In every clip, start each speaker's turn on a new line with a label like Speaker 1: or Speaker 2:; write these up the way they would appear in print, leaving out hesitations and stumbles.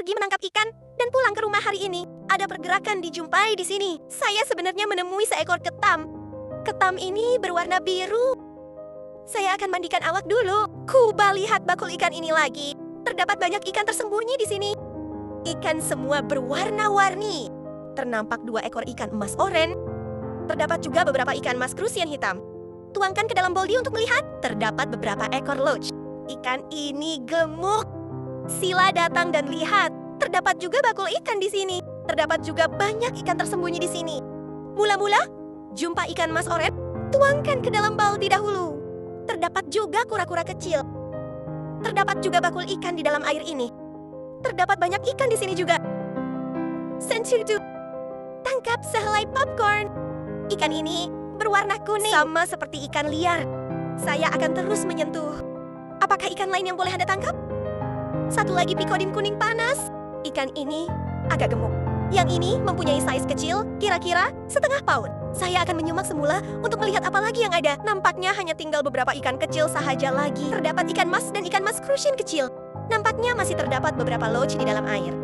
Speaker 1: pergi menangkap ikan dan pulang ke rumah hari ini. Ada pergerakan dijumpai di sini. Saya sebenarnya menemui seekor ketam. Ketam ini berwarna biru. Saya akan mandikan awak dulu. Coba lihat bakul ikan ini lagi. Terdapat banyak ikan tersembunyi di sini. Ikan semua berwarna-warni. Ternampak 2 ekor ikan emas oranye. Terdapat juga beberapa ikan mas crucian hitam. Tuangkan ke dalam boldi untuk melihat. Terdapat beberapa ekor loach. Ikan ini gemuk. Sila datang dan lihat. Terdapat juga bakul ikan di sini. Terdapat juga banyak ikan tersembunyi di sini. Mula-mula, jumpa ikan mas oranye, tuangkan ke dalam baldi dahulu. Terdapat juga kura-kura kecil. Terdapat juga bakul ikan di dalam air ini. Terdapat banyak ikan di sini juga. Sensitu, tangkap sehelai popcorn. Ikan ini berwarna kuning, sama seperti ikan liar. Saya akan terus menyentuh. Apakah ikan lain yang boleh Anda tangkap? Satu lagi pikodin kuning panas. Ikan ini agak gemuk. Yang ini mempunyai size kecil, kira-kira setengah pound. Saya akan menyimak semula untuk melihat apa lagi yang ada. Nampaknya hanya tinggal beberapa ikan kecil sahaja lagi. Terdapat ikan mas dan ikan mas crucian kecil. Nampaknya masih terdapat beberapa loach di dalam air.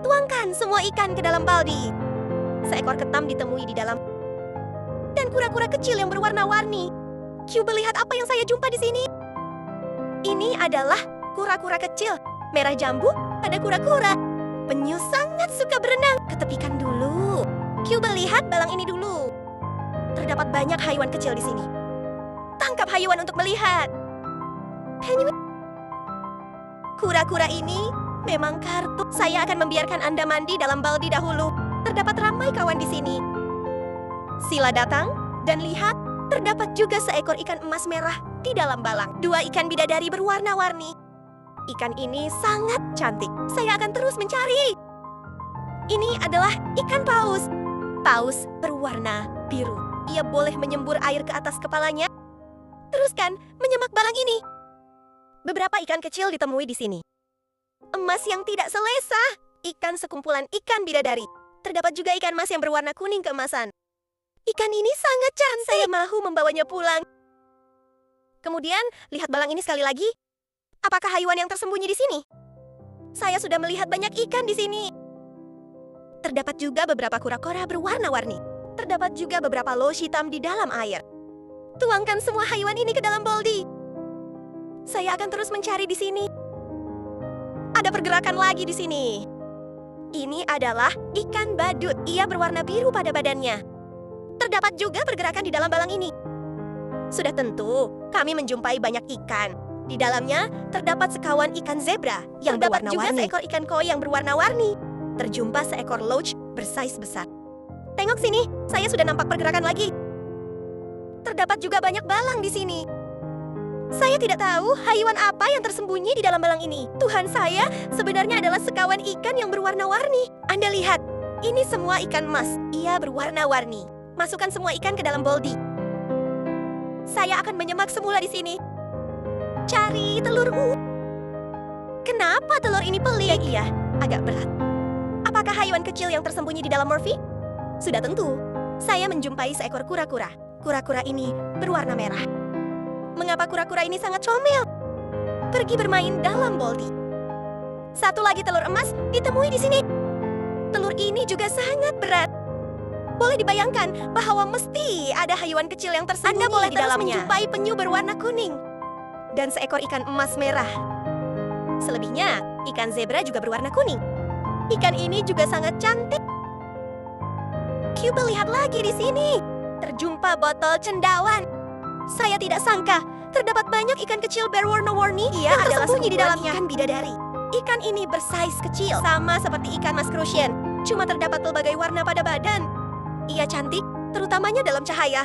Speaker 1: Tuangkan semua ikan ke dalam baldi. Seekor ketam ditemui di dalam. Dan kura-kura kecil yang berwarna-warni. Coba lihat apa yang saya jumpa di sini. Ini adalah kura-kura kecil. Merah jambu pada kura-kura. Penyu sangat suka berenang. Ketepikan dulu. Coba lihat balang ini dulu. Terdapat banyak haiwan kecil di sini. Tangkap haiwan untuk melihat. Penyu. Kura-kura ini memang kartu. Saya akan membiarkan Anda mandi dalam baldi dahulu. Terdapat ramai kawan di sini. Sila datang dan lihat. Terdapat juga seekor ikan emas merah di dalam balang. 2 ikan bidadari berwarna-warni. Ikan ini sangat cantik. Saya akan terus mencari. Ini adalah ikan paus. Paus berwarna biru. Ia boleh menyembur air ke atas kepalanya. Teruskan menyemak balang ini. Beberapa ikan kecil ditemui di sini. Emas yang tidak selesa. Ikan sekumpulan ikan bidadari. Terdapat juga ikan emas yang berwarna kuning keemasan. Ikan ini sangat cantik. Saya mahu membawanya pulang. Kemudian, lihat balang ini sekali lagi. Apakah haiwan yang tersembunyi di sini? Saya sudah melihat banyak ikan di sini. Terdapat juga beberapa kura-kura berwarna-warni. Terdapat juga beberapa loach hitam di dalam air. Tuangkan semua haiwan ini ke dalam boldi. Saya akan terus mencari di sini. Ada pergerakan lagi di sini. Ini adalah ikan badut. Ia berwarna biru pada badannya. Terdapat juga pergerakan di dalam balang ini. Sudah tentu, kami menjumpai banyak ikan. Di dalamnya terdapat sekawan ikan zebra yang berwarna-warni. Terdapat juga seekor ikan koi yang berwarna-warni. Terjumpa seekor loach bersaiz besar. Tengok sini, saya sudah nampak pergerakan lagi. Terdapat juga banyak balang di sini. Saya tidak tahu haiwan apa yang tersembunyi di dalam balang ini. Tuhan saya sebenarnya adalah sekawan ikan yang berwarna-warni. Anda lihat, ini semua ikan emas. Ia berwarna-warni. Masukkan semua ikan ke dalam boldi. Saya akan menyemak semula di sini. Cari telurmu. Kenapa telur ini pelik? Iya, agak berat. Apakah haiwan kecil yang tersembunyi di dalam Murphy? Sudah tentu. Saya menjumpai seekor kura-kura. Kura-kura ini berwarna merah. Mengapa kura-kura ini sangat comel? Pergi bermain dalam boldi. Satu lagi telur emas ditemui di sini. Telur ini juga sangat berat. Boleh dibayangkan bahwa mesti ada haiwan kecil yang tersembunyi. Anda boleh di dalamnya. Menjumpai penyu berwarna kuning dan seekor ikan emas merah. Selebihnya, ikan zebra juga berwarna kuning. Ikan ini juga sangat cantik. Coba lihat lagi di sini. Terjumpa botol cendawan. Saya tidak sangka terdapat banyak ikan kecil berwarna-warni yang tersembunyi di dalamnya. Ikan bidadari. Ikan ini bersaiz kecil, sama seperti ikan mas crucian. Cuma terdapat pelbagai warna pada badan. Ia cantik, terutamanya dalam cahaya.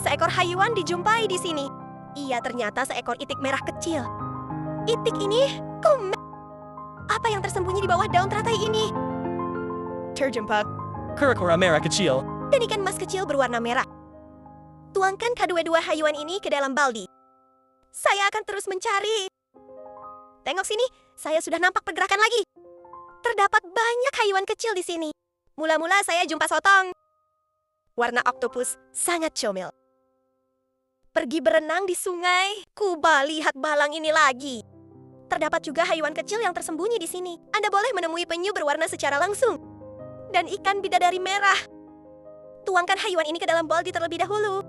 Speaker 1: Seekor haiwan dijumpai di sini. Ia ternyata seekor itik merah kecil. Itik ini apa yang tersembunyi di bawah daun teratai ini?
Speaker 2: Terjumpa kura-kura merah kecil.
Speaker 1: Dan ikan emas kecil berwarna merah. Tuangkan kedua-dua haiwan ini ke dalam baldi. Saya akan terus mencari. Tengok sini, saya sudah nampak pergerakan lagi. Terdapat banyak haiwan kecil di sini. Mula-mula saya jumpa sotong. Warna oktopus sangat comel. Pergi berenang di sungai. Coba lihat balang ini lagi. Terdapat juga haywan kecil yang tersembunyi di sini. Anda boleh menemui penyu berwarna secara langsung. Dan ikan bidadari merah. Tuangkan haywan ini ke dalam baldi terlebih dahulu.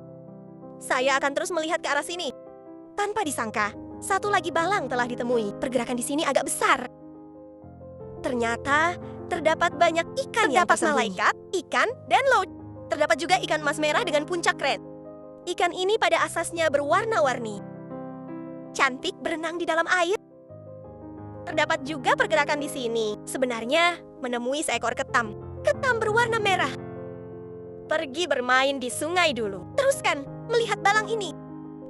Speaker 1: Saya akan terus melihat ke arah sini. Tanpa disangka, satu lagi balang telah ditemui. Pergerakan di sini agak besar. Ternyata terdapat banyak ikan yang tersembunyi. Malaikat, ikan, dan laut. Terdapat juga ikan emas merah dengan puncak keren. Ikan ini pada asasnya berwarna-warni. Cantik berenang di dalam air. Terdapat juga pergerakan di sini. Sebenarnya menemui seekor ketam. Ketam berwarna merah. Pergi bermain di sungai dulu. Teruskan melihat balang ini.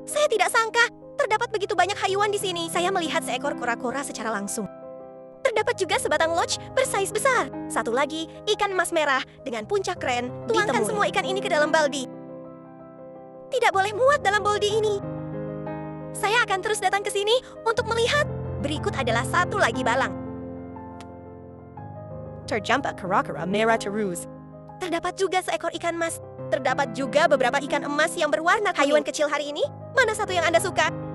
Speaker 1: Saya tidak sangka terdapat begitu banyak haywan di sini. Saya melihat seekor kura-kura secara langsung. Terdapat juga sebatang loach bersaiz besar. Satu lagi, ikan emas merah dengan puncak keren. Tuangkan semua ikan ini ke dalam baldi. Tidak boleh muat dalam baldi ini. Saya akan terus datang ke sini untuk melihat. Berikut adalah satu lagi balang.
Speaker 2: Terjumpa kura-kura merah terus.
Speaker 1: Terdapat juga seekor ikan emas. Terdapat juga beberapa ikan emas yang berwarna kuning. Haywan kecil hari ini, mana satu yang Anda suka?